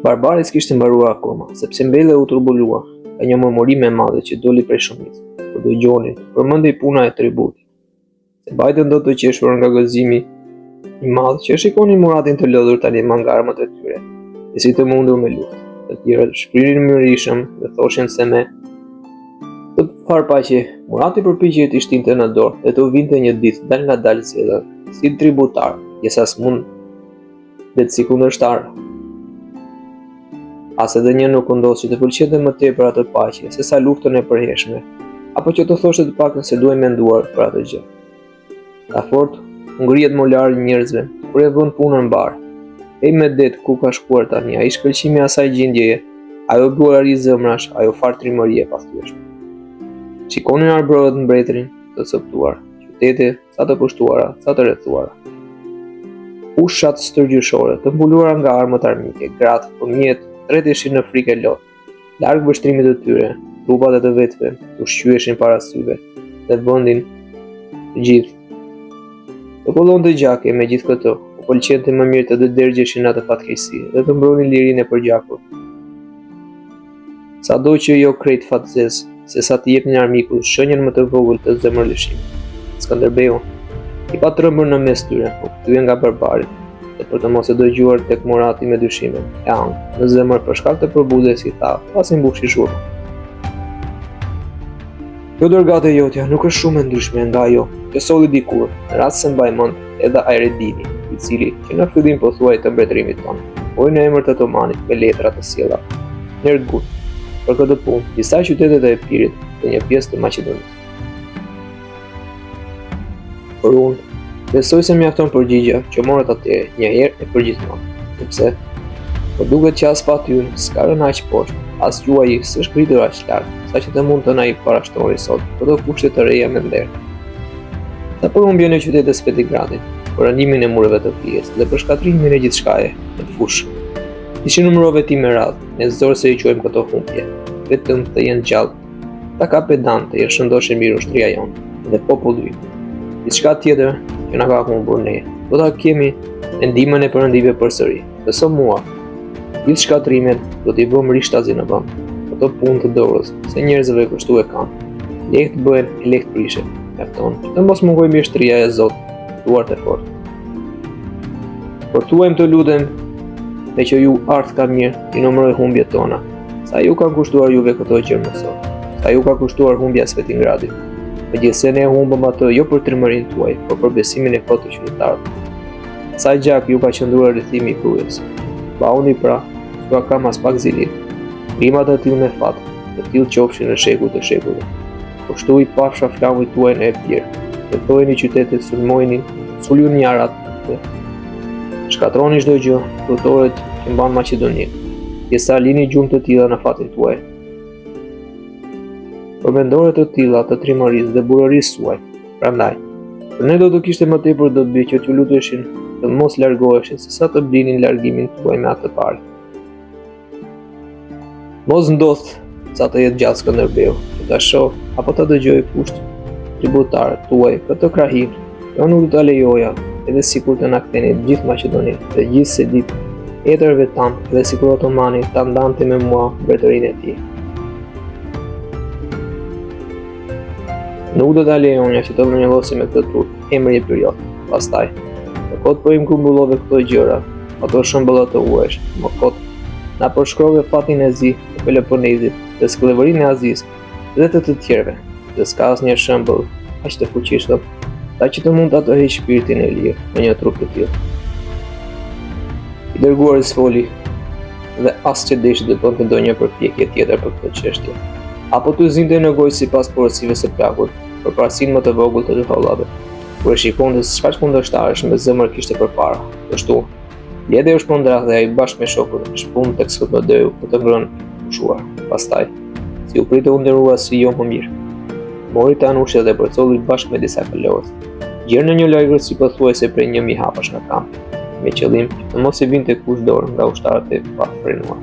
Barbari s'kishte mbaruar akoma, sepse mbelle u turbulua ka një murmurim e madhe që doli prej shumicës. Kur dëgjonin, përmendej puna e tributit. Se mbajtën dot të qeshur nga gëzimi i madh që shikonin Muratin të lodhur tani me armët e tyre, e si të mundur me luftë. Të tjerët shpririn mërishëm dhe thoshin se me të farpaqe Murati përpiqej të shtinte në dorë dhe të vinte një ditë dal nga dalë si tributar, jesas mund dhe si kundërshtar. As edhe një nuk ndos që të pëlqente më tepër atë paqe se sa luftën e përhershme, apo që të thoshte të paktën se duhej menduar për atë gjë. Ka fort ngrihet molar njerëzve kur e vën punën mbar. Ej me det ku ka shkuar tani, ai shkëlqimi asaj gjendjeje, ajo bullari zëmrash, ajo fartrimëri e pastyeshme. Shikonin arbrojët mbretërin të coptuar, qytete sa të pushtuara, sa të rrethuara. Fushat stërgjyshore të mbuluara nga armët armike, gratë, fëmijët treteshin në frikë e lot, larg vështrimit të tyre, trupat e të vetëve, u shqyeshin para syve, dhe vendin të gjithë. Të kollonte gjake me gjithë këto, u pëlqente më mirë të dërgjeshin atë fatkeqësi dhe të mbronin lirinë e përgjakur. Sado që jo krejt fatzes, se sa të jepnin armikut shenjën më të vogël të zemërlëshimit. Skënderbeu i pa trembur në mes tyre, u kthye nga barbari, dhe për të mos e dëgjuar tek Murati me dyshime, e ankth në zemër për shkak të përbudjes i tha, pasi mbushi shurma. Kjo dërgate jotja nuk është shumë e ndryshme nga ajo që solli dikur, në rast se mbaj mend edhe Ajredini, i cili që në fillim pothuaj të mbretërimit tonë, poi në emër të Otomanit me letra të sjella. Nergut, për këtë punë, disa qytete të Epirit dhe një pjesë të Maqedonisë. Por unë besoj se mjafton përgjigja që morët atëherë një herë e përgjithmonë, sepse po duket që as pa ty s'ka rënë aq poshtë, as juaji s'është ngritur aq lart, saqë të mund të na i parashtroni sot këto kushte të reja me nder. Sa për humbjen e qytetit Petigradit, për rëndimin e mureve të Pijes dhe për shkatrimin e gjithçkaje në fushë. Ishin numërove ti me radhë, ne zorë se i quajmë këto humbje, vetëm të jenë gjallë, ta ka pedante e shëndoshe mirë ushtria jonë dhe populli. Diçka tjetër që na ka humbur ne, do ta kemi në ndihmën e Perëndive përsëri. Beso mua, gjithë shkatrimet do t'i vëmë rishtazi në vend. Këto punë të dorës, se njerëzve kështu e kanë. Lekë të bëhen e lekë të prishen. Mjafton që të mos mungojë mjeshtria e Zotit, duart e fortë. Por thuajmë të lutem, me që ju ardh ka mirë, i numëroj humbjet tona. Sa ju kanë kushtuar juve këto gjë më sot. Sa ju ka kushtuar humbja e Petigradit. Megjithëse ne humbëm atë jo për trimërinë tuaj, por për besimin e kotë të qytetarëve. Sa gjak ju ka qëndruar rrethimi i krujës. Bauni pra, s'ka kam as pak zili. Rimat e tillë me fat, të tillë qofshin në shekuj të shekullit. Po shtu i pafsha flamujt tuaj në Epir, të thojeni qytetet, sulmojni, suluni arat, shkatroni çdo gjë, frutorët që mban Maqedoninë. Pjesa lini gjumë të tilla në fatin tuaj. Për mendore të tilla të trimërisë dhe burërisë suaj. Prandaj, për ne do të kishte më tepër dobi që t'ju luteshin të mos largoheshin se sa të blinin largimin tuaj me atë parë. Mos ndodh sa të jetë gjallë Skënderbeu, që ta shoh apo ta dëgjoj kusht tributar tuaj këtë krahin, jo nuk do ta lejoja, edhe sikur të na ktheni gjithë Maqedoninë dhe gjithë se ditë etërve tanë, edhe sikur Otomani ta ndante me mua mbretërinë e tij. Nuk do ta lejonja që të vërnjëllosi me këtë turp emri i period. Pastaj, në kot po i mkumbullove këto gjëra, ato shëmbëlla të huash, më kot na përshkrove fatin e zi të Peloponezit dhe skllëvërinë e Azisë dhe të tjerëve, dhe s'ka asnjë shembull aq të fuqishëm, sa që të mund ta tërheqë shpirtin e lirë në një trup të tillë. I dërguari sfoli dhe as që deshi të bënte ndonjë përpjekje tjetër për këtë çështje, apo të zinte në gojë sipas porosive së plakut, për parësinë më të vogël të hollave, kur e shikonte se çfarë kundërshtarësh me zemër kishte përpara. Kështu, Lede u shpondra dhe ai bashkë me shokun shpun tek Skënderbeu për të ngrënë pushuar. Pastaj, si u pritë u nderuar si jo më mirë, mori të anushja dhe përcolli bashkë me disa kalorës. Gjerë në një lajgër si pothuajse prej 1000 hapash nga kampi, me qëllim të mos i vinte kush dorë nga ushtarët e pafrenuar.